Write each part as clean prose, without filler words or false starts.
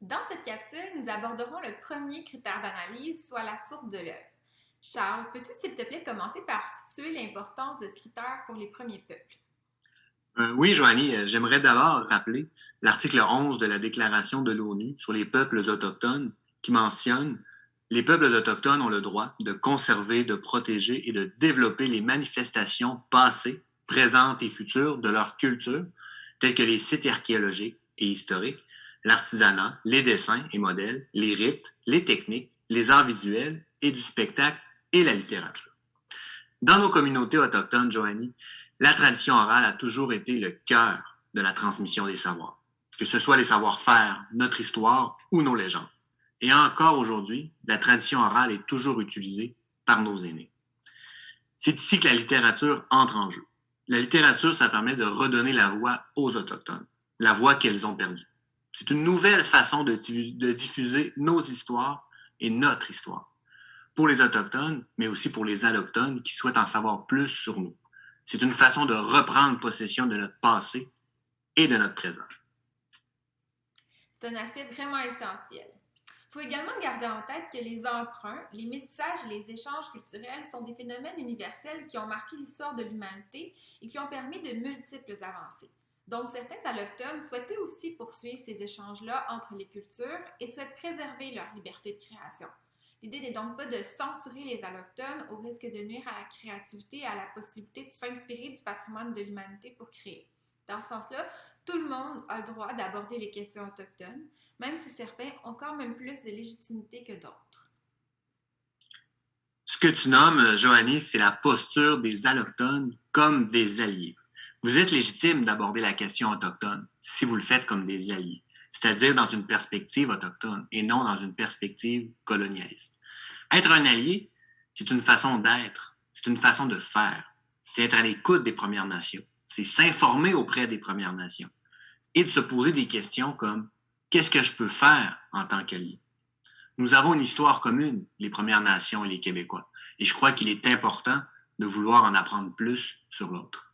Dans cette capsule, nous aborderons le premier critère d'analyse, soit la source de l'œuvre. Charles, peux-tu s'il te plaît commencer par situer l'importance de ce critère pour les premiers peuples? Oui, Joanie, j'aimerais d'abord rappeler l'article 11 de la Déclaration de l'ONU sur les peuples autochtones qui mentionne les peuples autochtones ont le droit de conserver, de protéger et de développer les manifestations passées, présentes et futures de leur culture, telles que les sites archéologiques et historiques, l'artisanat, les dessins et modèles, les rites, les techniques, les arts visuels et du spectacle et la littérature. Dans nos communautés autochtones, Joanie, la tradition orale a toujours été le cœur de la transmission des savoirs, que ce soit les savoir-faire, notre histoire ou nos légendes. Et encore aujourd'hui, la tradition orale est toujours utilisée par nos aînés. C'est ici que la littérature entre en jeu. La littérature, ça permet de redonner la voix aux Autochtones, la voix qu'elles ont perdue. C'est une nouvelle façon de diffuser nos histoires et notre histoire, pour les Autochtones, mais aussi pour les Allochtones qui souhaitent en savoir plus sur nous. C'est une façon de reprendre possession de notre passé et de notre présent. C'est un aspect vraiment essentiel. Il faut également garder en tête que les emprunts, les métissages et les échanges culturels sont des phénomènes universels qui ont marqué l'histoire de l'humanité et qui ont permis de multiples avancées. Donc, certains Allochtones souhaitaient aussi poursuivre ces échanges-là entre les cultures et souhaitent préserver leur liberté de création. L'idée n'est donc pas de censurer les Allochtones au risque de nuire à la créativité et à la possibilité de s'inspirer du patrimoine de l'humanité pour créer. Dans ce sens-là, tout le monde a le droit d'aborder les questions autochtones, même si certains ont quand même plus de légitimité que d'autres. Ce que tu nommes, Joanie, c'est la posture des Allochtones comme des alliés. Vous êtes légitime d'aborder la question autochtone si vous le faites comme des alliés, c'est-à-dire dans une perspective autochtone et non dans une perspective colonialiste. Être un allié, c'est une façon d'être, c'est une façon de faire, c'est être à l'écoute des Premières Nations, c'est s'informer auprès des Premières Nations et de se poser des questions comme « Qu'est-ce que je peux faire en tant qu'allié? » Nous avons une histoire commune, les Premières Nations et les Québécois, et je crois qu'il est important de vouloir en apprendre plus sur l'autre.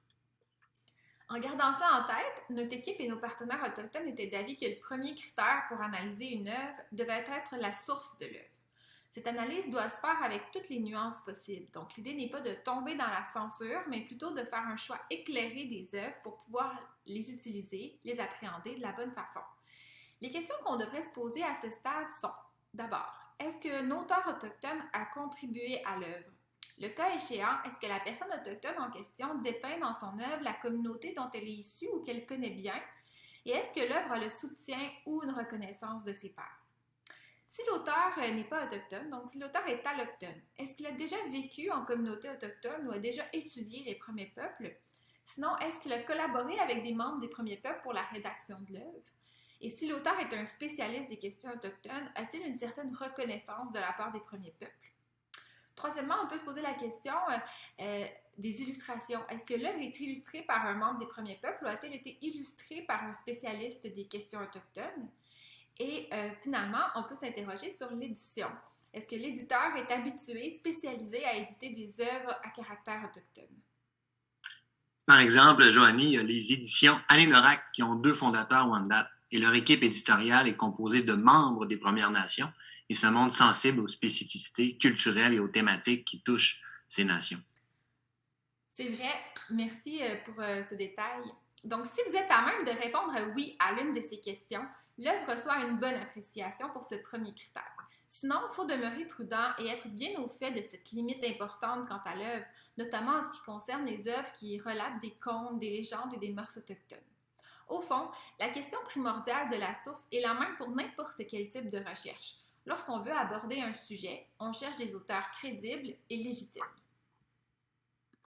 En gardant ça en tête, notre équipe et nos partenaires autochtones étaient d'avis que le premier critère pour analyser une œuvre devait être la source de l'œuvre. Cette analyse doit se faire avec toutes les nuances possibles. Donc, l'idée n'est pas de tomber dans la censure, mais plutôt de faire un choix éclairé des œuvres pour pouvoir les utiliser, les appréhender de la bonne façon. Les questions qu'on devrait se poser à ce stade sont, d'abord, est-ce qu'un auteur autochtone a contribué à l'œuvre? Le cas échéant, est-ce que la personne autochtone en question dépeint dans son œuvre la communauté dont elle est issue ou qu'elle connaît bien? Et est-ce que l'œuvre a le soutien ou une reconnaissance de ses pairs? Si l'auteur n'est pas autochtone, donc si l'auteur est allochtone, est-ce qu'il a déjà vécu en communauté autochtone ou a déjà étudié les premiers peuples? Sinon, est-ce qu'il a collaboré avec des membres des premiers peuples pour la rédaction de l'œuvre? Et si l'auteur est un spécialiste des questions autochtones, a-t-il une certaine reconnaissance de la part des premiers peuples? Troisièmement, on peut se poser la question des illustrations. Est-ce que l'œuvre est illustrée par un membre des premiers peuples ou a-t-elle été illustrée par un spécialiste des questions autochtones? Et finalement, on peut s'interroger sur l'édition. Est-ce que l'éditeur est habitué, spécialisé à éditer des œuvres à caractère autochtone? Par exemple, Joanie, il y a les éditions Alain Norac qui ont 2 fondateurs Wendat et leur équipe éditoriale est composée de membres des Premières Nations et se montre sensible aux spécificités culturelles et aux thématiques qui touchent ces nations. C'est vrai, merci pour ce détail. Donc, si vous êtes à même de répondre oui à l'une de ces questions, l'œuvre reçoit une bonne appréciation pour ce premier critère. Sinon, il faut demeurer prudent et être bien au fait de cette limite importante quant à l'œuvre, notamment en ce qui concerne les œuvres qui relatent des contes, des légendes et des mœurs autochtones. Au fond, la question primordiale de la source est la même pour n'importe quel type de recherche. Lorsqu'on veut aborder un sujet, on cherche des auteurs crédibles et légitimes.